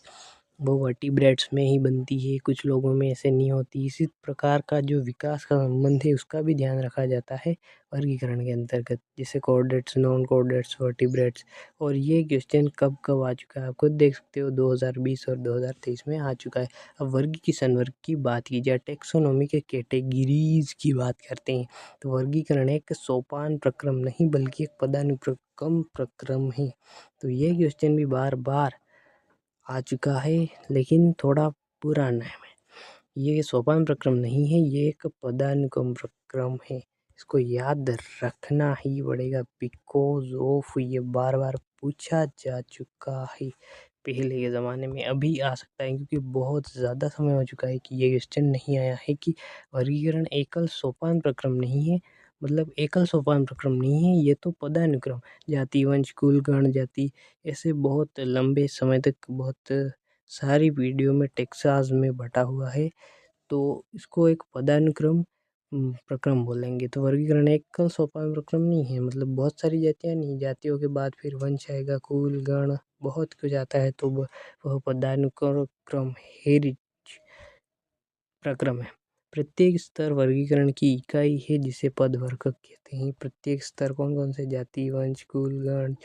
वो वर्टिब्रेट्स में ही बनती है, कुछ लोगों में ऐसे नहीं होती। इसी प्रकार का जो विकास का संबंध है उसका भी ध्यान रखा जाता है वर्गीकरण के अंतर्गत, जैसे कॉर्डेट्स, नॉन कॉर्डेट्स, वर्टिब्रेट्स। और ये क्वेश्चन कब कब आ चुका है आप खुद देख सकते हो, 2020 और 2023 में आ चुका है। अब वर्गीकरण वर्ग की बात की जाए, टेक्सोनॉमी के कैटेगरीज की बात करते हैं, तो वर्गीकरण एक सोपान प्रक्रम नहीं बल्कि एक पदानुक्रम प्रक्रम है। तो ये क्वेश्चन भी बार बार आ चुका है, लेकिन थोड़ा पुराना है। ये सोपान प्रक्रम नहीं है, ये एक पदानुक्रम प्रक्रम है। इसको याद रखना ही पड़ेगा बिकॉज ऑफ ये बार बार पूछा जा चुका है पहले के ज़माने में। अभी आ सकता है क्योंकि बहुत ज़्यादा समय हो चुका है कि ये क्वेश्चन नहीं आया है कि वर्गीकरण एकल सोपान प्रक्रम नहीं है। मतलब एकल सोपान प्रक्रम नहीं है, ये तो पदानुक्रम, जाति, वंश, कुल, गण, जाति, ऐसे बहुत लंबे समय तक बहुत सारी वीडियो में टेक्सास में बटा हुआ है। तो इसको एक पदानुक्रम प्रक्रम बोलेंगे। तो वर्गीकरण एकल सोपान प्रक्रम नहीं है, मतलब बहुत सारी जातियाँ नहीं, जातियों के बाद फिर वंश आएगा, कुल, गण, बहुत कुछ आता है, तो वह पदानुक्रम हेरिज प्रक्रम है। प्रत्येक स्तर वर्गीकरण की इकाई है जिसे पद वर्ग कहते हैं। प्रत्येक स्तर कौन कौन से? जाति, वंश, कुल, गण,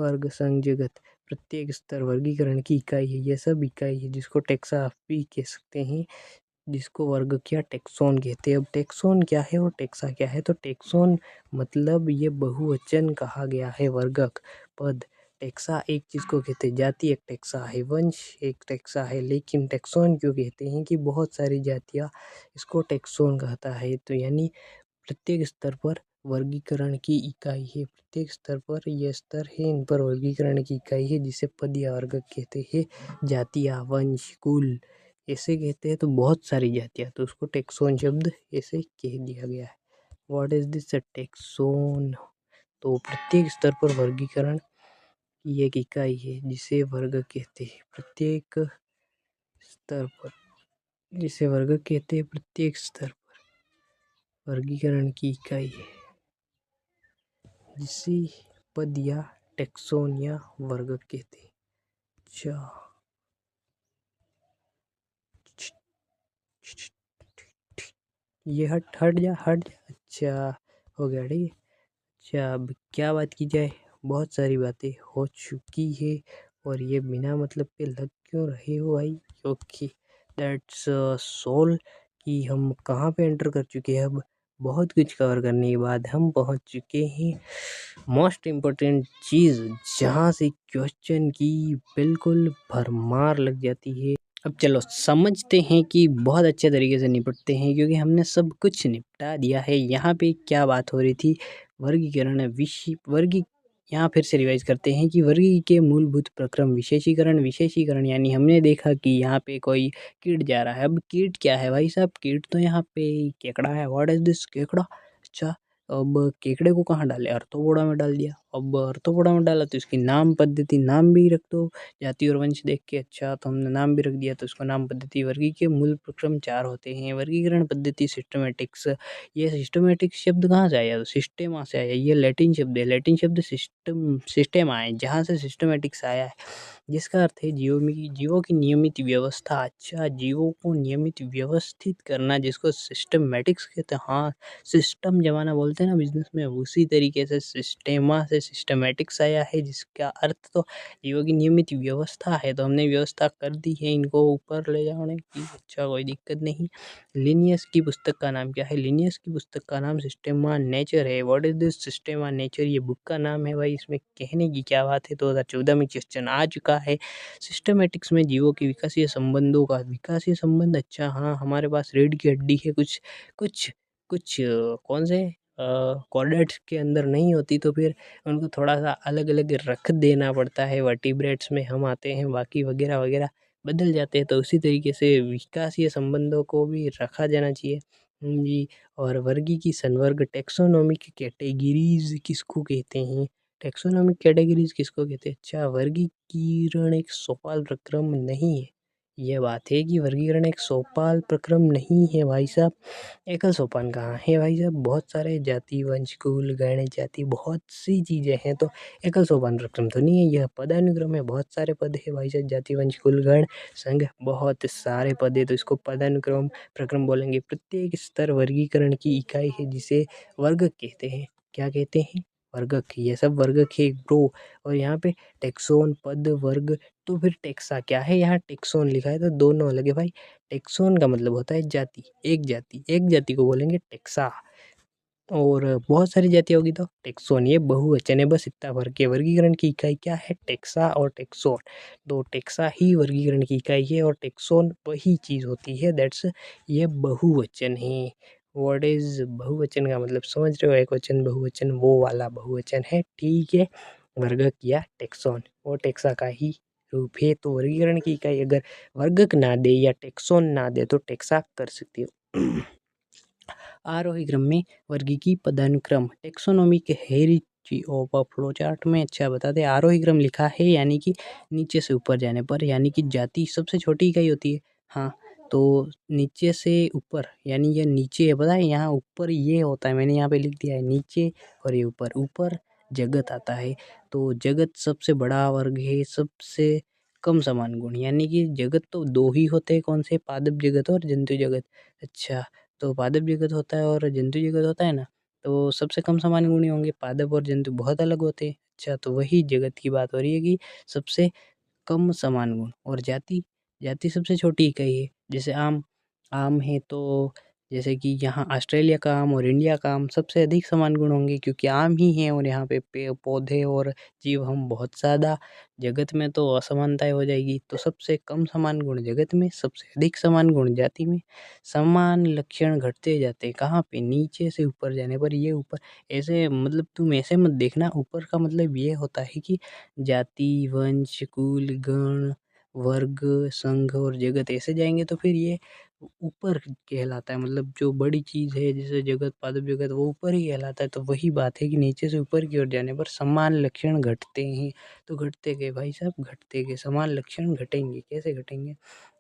वर्ग, संघ, जगत। प्रत्येक स्तर वर्गीकरण की इकाई है, यह सब इकाई है जिसको टेक्सा भी कह सकते हैं, जिसको वर्ग क्या टेक्सोन कहते हैं। अब टेक्सोन क्या है और टेक्सा क्या है? तो टेक्सोन मतलब ये बहुवचन कहा गया है, वर्गक, पद। टेक्सा एक चीज़ को कहते हैं, जाति एक टेक्सा है, वंश एक टेक्सा है, लेकिन टेक्सोन क्यों कहते हैं कि बहुत सारी जातियाँ इसको टेक्सोन कहता है। तो यानी प्रत्येक स्तर पर वर्गीकरण की इकाई है, प्रत्येक स्तर पर ये स्तर है, इन पर वर्गीकरण की इकाई है जिसे पद या वर्ग कहते हैं। जातियाँ, वंश, कुल ऐसे कहते हैं, तो बहुत सारी जातियाँ, तो उसको टेक्सोन शब्द ऐसे कह दिया गया है। What is this taxon? तो प्रत्येक स्तर पर वर्गीकरण की एक इकाई है जिसे वर्ग कहते हैं। प्रत्येक स्तर पर जिसे वर्ग कहते हैं, प्रत्येक स्तर पर वर्गीकरण की इकाई है जिसे पद या टेक्सोन या वर्ग कहते हैं। अच्छा, ये हट जा। अच्छा, हो गया ठीक है। अच्छा, अब क्या बात की जाए? बहुत सारी बातें हो चुकी है और ये बिना मतलब के लग क्यों रहे हो भाई? ओके, दैट्स सोल कि हम कहाँ पे एंटर कर चुके हैं। अब बहुत कुछ कवर करने के बाद हम पहुँच चुके हैं मोस्ट इम्पोर्टेंट चीज़, जहाँ से क्वेश्चन की बिल्कुल भरमार लग जाती है। अब चलो समझते हैं कि बहुत अच्छे तरीके से निपटते हैं, क्योंकि हमने सब कुछ निपटा दिया है। यहाँ पे क्या बात हो रही थी? वर्गीकरण यहाँ फिर से रिवाइज करते हैं कि वर्गी के मूलभूत प्रक्रम विशेषीकरण यानी हमने देखा कि यहाँ पे कोई कीट जा रहा है। अब कीट क्या है भाई साहब? कीट तो यहाँ पे केकड़ा है। What is this? केकड़ा। अच्छा, अब केकड़े को कहाँ डाले? अर्थोपोडा में डाल दिया। अब अर्थोपोडा में डाला तो इसकी नाम पद्धति, नाम भी रख दो जाति और वंश देख के। अच्छा, तो हमने नाम भी रख दिया, तो इसको नाम पद्धति। वर्गी के मूल प्रक्रम 4 होते हैं। वर्गीकरण पद्धति सिस्टमैटिक्स। ये सिस्टमैटिक शब्द कहाँ से आया? तो सिस्टेमा से आया। ये लैटिन शब्द है, लैटिन शब्द सिस्टेमा है, जहाँ से सिस्टमैटिक्स आया है, जिसका अर्थ है जीवों की नियमित व्यवस्था। अच्छा, जीवों को नियमित व्यवस्थित करना, जिसको सिस्टमैटिक्स कहते हैं। हाँ, सिस्टम जमाना बोलते हैं ना बिजनेस में, उसी तरीके से सिस्टेमा से सिस्टमैटिक्स आया है, जिसका अर्थ तो जीवों की नियमित व्यवस्था है। तो हमने व्यवस्था कर दी है इनको ऊपर ले जाने की। अच्छा, कोई दिक्कत नहीं। लिनियस की पुस्तक का नाम क्या है? लिनियस की पुस्तक का नाम सिस्टेमा नेचर है। What is this Systema Naturae? ये बुक का नाम है भाई, इसमें कहने की क्या बात है। 2014 में क्वेश्चन आ चुका है। सिस्टमैटिक्स में जीवों के विकासीय संबंधों का विकासीय संबंध। अच्छा, हाँ, हमारे पास रीढ़ की हड्डी है, कुछ कुछ कुछ कौन से कॉर्डेट्स के अंदर नहीं होती, तो फिर उनको थोड़ा सा अलग अलग रख देना पड़ता है। वर्टिब्रेट्स में हम आते हैं, बाकी वगैरह वगैरह बदल जाते हैं। तो उसी तरीके से विकासीय संबंधों को भी रखा जाना चाहिए जी। और वर्गी की संवर्ग टेक्सोनोमिक कैटेगरीज किसको कहते हैं? टेक्सोनोमिक कैटेगरीज किसको कहते हैं? अच्छा, वर्गीकरण एक सोपान प्रक्रम नहीं है, ये बात है कि वर्गीकरण एक सोपान प्रक्रम नहीं है भाई साहब। एकल सोपान कहाँ है भाई साहब, बहुत सारे जाति वंश कुल गण जाति बहुत सी चीज़ें हैं, तो एकल सोपान प्रक्रम तो नहीं है, यह पदानुक्रम है। बहुत सारे पद है भाई साहब, जाति वंश कुल गण संघ बहुत सारे पद है, तो इसको पदानुक्रम प्रक्रम बोलेंगे। प्रत्येक स्तर वर्गीकरण की इकाई है जिसे वर्ग कहते हैं। क्या कहते हैं? वर्गक। ये सब वर्गक है ब्रो। और यहाँ पे टेक्सोन पद वर्ग, तो फिर टेक्सा क्या है? यहाँ टेक्सोन लिखा है तो दोनों अलग है भाई। टेक्सोन का मतलब होता है जाति, एक जाति को बोलेंगे टेक्सा। और बहुत सारी जातियाँ होगी तो टेक्सोन, ये बहुवचन है, बस इतना फर्क है। वर्गीकरण की इकाई क्या है? टेक्सा और टेक्सोन। तो टेक्सा ही वर्गीकरण की इकाई है और टेक्सोन वही चीज़ होती है, दैट्स ये बहुवचन है। व्हाट इज बहुवचन का मतलब समझ रहे हो? एक वचन बहुवचन वो वाला बहुवचन है, ठीक है। वर्गक या टेक्सोन वो टेक्सा का ही रूप है। तो वर्गीकरण की इकाई अगर वर्गक ना दे या टेक्सोन ना दे तो टेक्सा कर सकती हो। आरोही क्रम में वर्गीकी पदानुक्रम टेक्सोनोमी के हेरिची ऑफ फ्लो चार्ट में अच्छा बताते हैं। आरोही क्रम लिखा है यानी कि नीचे से ऊपर जाने पर, यानी कि जाति सबसे छोटी इकाई होती है। हाँ, तो नीचे से ऊपर यानी ये नीचे है, पता है यहाँ ऊपर ये होता है, मैंने यहाँ पे लिख दिया है नीचे और ये ऊपर। ऊपर जगत आता है, तो जगत सबसे बड़ा वर्ग है, सबसे कम समान गुण, यानी कि जगत तो दो ही होते हैं, कौन से? पादप जगत और जंतु जगत। अच्छा, तो पादप जगत होता है और जंतु जगत होता है ना, तो सबसे कम समान गुणी होंगे। पादप और जंतु बहुत अलग होते हैं। अच्छा, तो वही जगत की बात हो रही है कि सबसे कम समान गुण। और जाति, जाति सबसे छोटी इकाई है। जैसे आम, आम है तो जैसे कि यहाँ ऑस्ट्रेलिया का आम और इंडिया का आम सबसे अधिक समान गुण होंगे, क्योंकि आम ही है और यहाँ पे पेड़ पौधे और जीव हम बहुत ज़्यादा। जगत में तो असमानताएं हो जाएगी, तो सबसे कम समान गुण जगत में, सबसे अधिक समान गुण जाति में। समान लक्षण घटते जाते हैं, कहाँ पे? नीचे से ऊपर जाने पर। ये ऊपर ऐसे मतलब तुम ऐसे मत देखना, ऊपर का मतलब ये होता है कि जाति वंश कुल गण वर्ग संघ और जगत ऐसे जाएंगे तो फिर ये ऊपर कहलाता है। मतलब जो बड़ी चीज़ है जैसे जगत पादप जगत वो ऊपर ही कहलाता है। तो वही बात है कि नीचे से ऊपर की ओर जाने पर समान लक्षण घटते हैं। तो घटते गए भाई साहब, घटते गए, समान लक्षण घटेंगे। कैसे घटेंगे?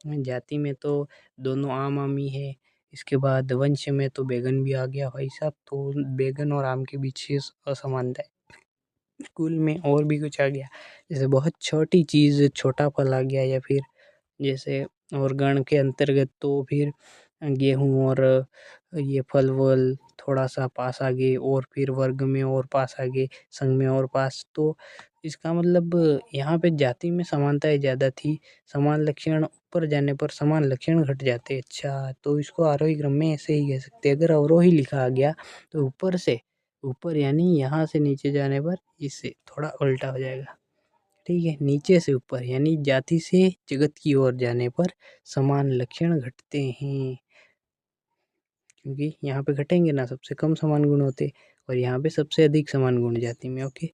जाति में तो दोनों आम आम ही है। इसके बाद वंश में तो बैगन भी आ गया भाई साहब, तो बैगन और आम के बीच ये असमानता है। कुल में और भी कुछ आ गया, जैसे बहुत छोटी चीज़ छोटा फल आ गया, या फिर जैसे और गण के अंतर्गत तो फिर गेहूँ और ये फल वल थोड़ा सा पास आ गए, और फिर वर्ग में और पास आ गए, संघ में और पास। तो इसका मतलब यहाँ पे जाति में समानताएं ज़्यादा थी, समान लक्षण ऊपर जाने पर समान लक्षण घट जाते। अच्छा, तो इसको आरोही क्रम में ऐसे ही कह सकते हैं। अगर अवरोही लिखा आ गया तो ऊपर से ऊपर यानी यहाँ से नीचे जाने पर इससे थोड़ा उल्टा हो जाएगा, ठीक है। नीचे से ऊपर यानी जाति से जगत की ओर जाने पर समान लक्षण घटते हैं, क्योंकि यहाँ पे घटेंगे ना, सबसे कम समान गुण होते और यहाँ पे सबसे अधिक समान गुण जाति में। ओके।